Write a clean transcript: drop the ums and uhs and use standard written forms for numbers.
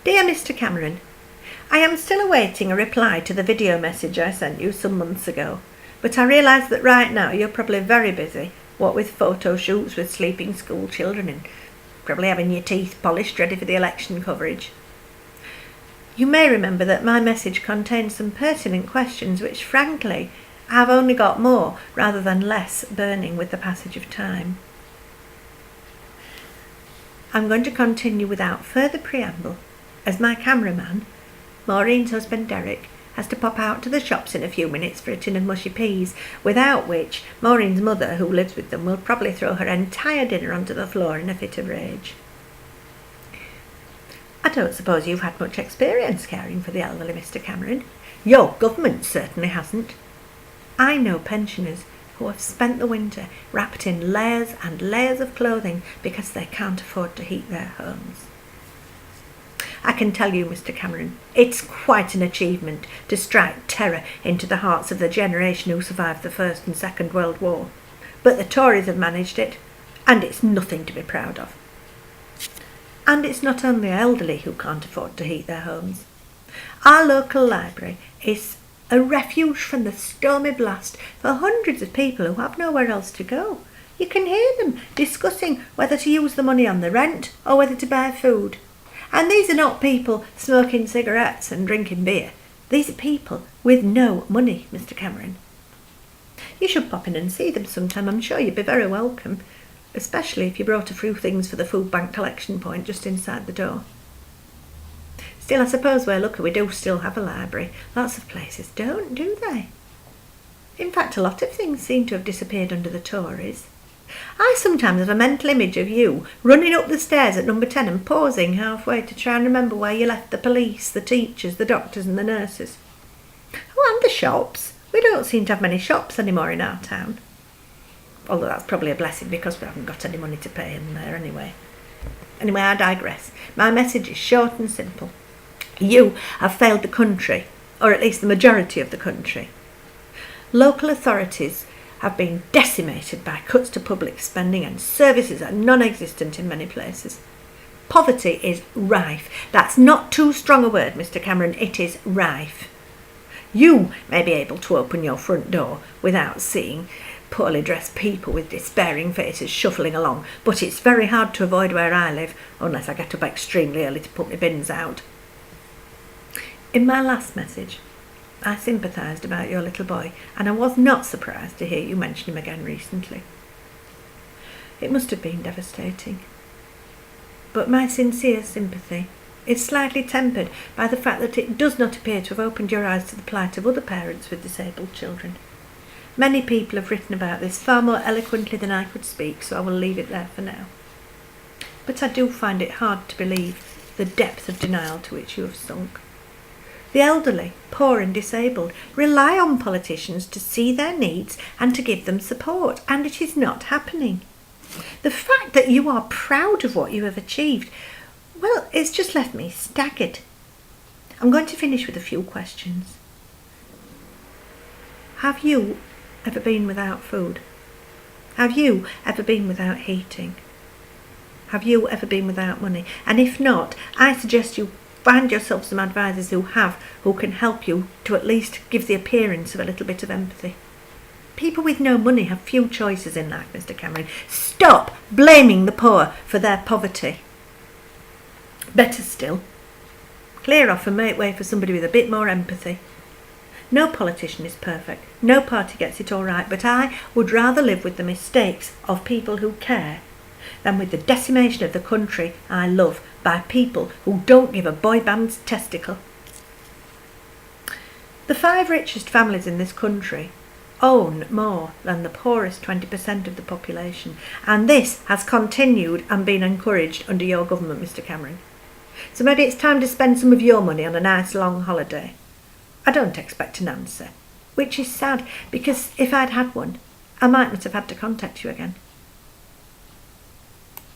Dear Mr. Cameron, I am still awaiting a reply to the video message I sent you some months ago, but I realise that right now you're probably very busy, what with photo shoots with sleeping school children and probably having your teeth polished ready for the election coverage. You may remember that my message contains some pertinent questions which, frankly, have only got more rather than less burning with the passage of time. I'm going to continue without further preamble, as my cameraman, Maureen's husband Derek, has to pop out to the shops in a few minutes for a tin of mushy peas, without which Maureen's mother, who lives with them, will probably throw her entire dinner onto the floor in a fit of rage. I don't suppose you've had much experience caring for the elderly, Mr. Cameron. Your government certainly hasn't. I know pensioners who have spent the winter wrapped in layers and layers of clothing because they can't afford to heat their homes. I can tell you, Mr. Cameron, it's quite an achievement to strike terror into the hearts of the generation who survived the First and Second World War. But the Tories have managed it, and it's nothing to be proud of. And it's not only elderly who can't afford to heat their homes. Our local library is a refuge from the stormy blast for hundreds of people who have nowhere else to go. You can hear them discussing whether to use the money on the rent or whether to buy food. And these are not people smoking cigarettes and drinking beer. These are people with no money, Mr. Cameron. You should pop in and see them sometime. I'm sure you'd be very welcome, especially if you brought a few things for the food bank collection point just inside the door. Still, I suppose we're lucky we do still have a library. Lots of places don't, do they? In fact, a lot of things seem to have disappeared under the Tories. I sometimes have a mental image of you running up the stairs at number 10 and pausing halfway to try and remember where you left the police, the teachers, the doctors and the nurses. Oh, and the shops. We don't seem to have many shops anymore in our town. Although that's probably a blessing because we haven't got any money to pay in there anyway. Anyway, I digress. My message is short and simple. You have failed the country, or at least the majority of the country. Local authorities have been decimated by cuts to public spending and services are non-existent in many places. Poverty is rife. That's not too strong a word, Mr. Cameron. It is rife. You may be able to open your front door without seeing poorly dressed people with despairing faces shuffling along, but it's very hard to avoid where I live, unless I get up extremely early to put my bins out. In my last message, I sympathised about your little boy, and I was not surprised to hear you mention him again recently. It must have been devastating. But my sincere sympathy is slightly tempered by the fact that it does not appear to have opened your eyes to the plight of other parents with disabled children. Many people have written about this far more eloquently than I could speak, so I will leave it there for now. But I do find it hard to believe the depth of denial to which you have sunk. The elderly, poor and disabled rely on politicians to see their needs and to give them support, and it is not happening. The fact that you are proud of what you have achieved, well, it's just left me staggered. I'm going to finish with a few questions. Have you ever been without food? Have you ever been without heating? Have you ever been without money? And if not, I suggest you find yourself some advisors who can help you to at least give the appearance of a little bit of empathy. People with no money have few choices in life, Mr. Cameron. Stop blaming the poor for their poverty. Better still, clear off and make way for somebody with a bit more empathy. No politician is perfect, no party gets it all right, but I would rather live with the mistakes of people who care than with the decimation of the country I love by people who don't give a boy band's testicle. The 5 richest families in this country own more than the poorest 20% of the population, and this has continued and been encouraged under your government, Mr. Cameron. So maybe it's time to spend some of your money on a nice long holiday. I don't expect an answer, which is sad because if I'd had one, I might not have had to contact you again.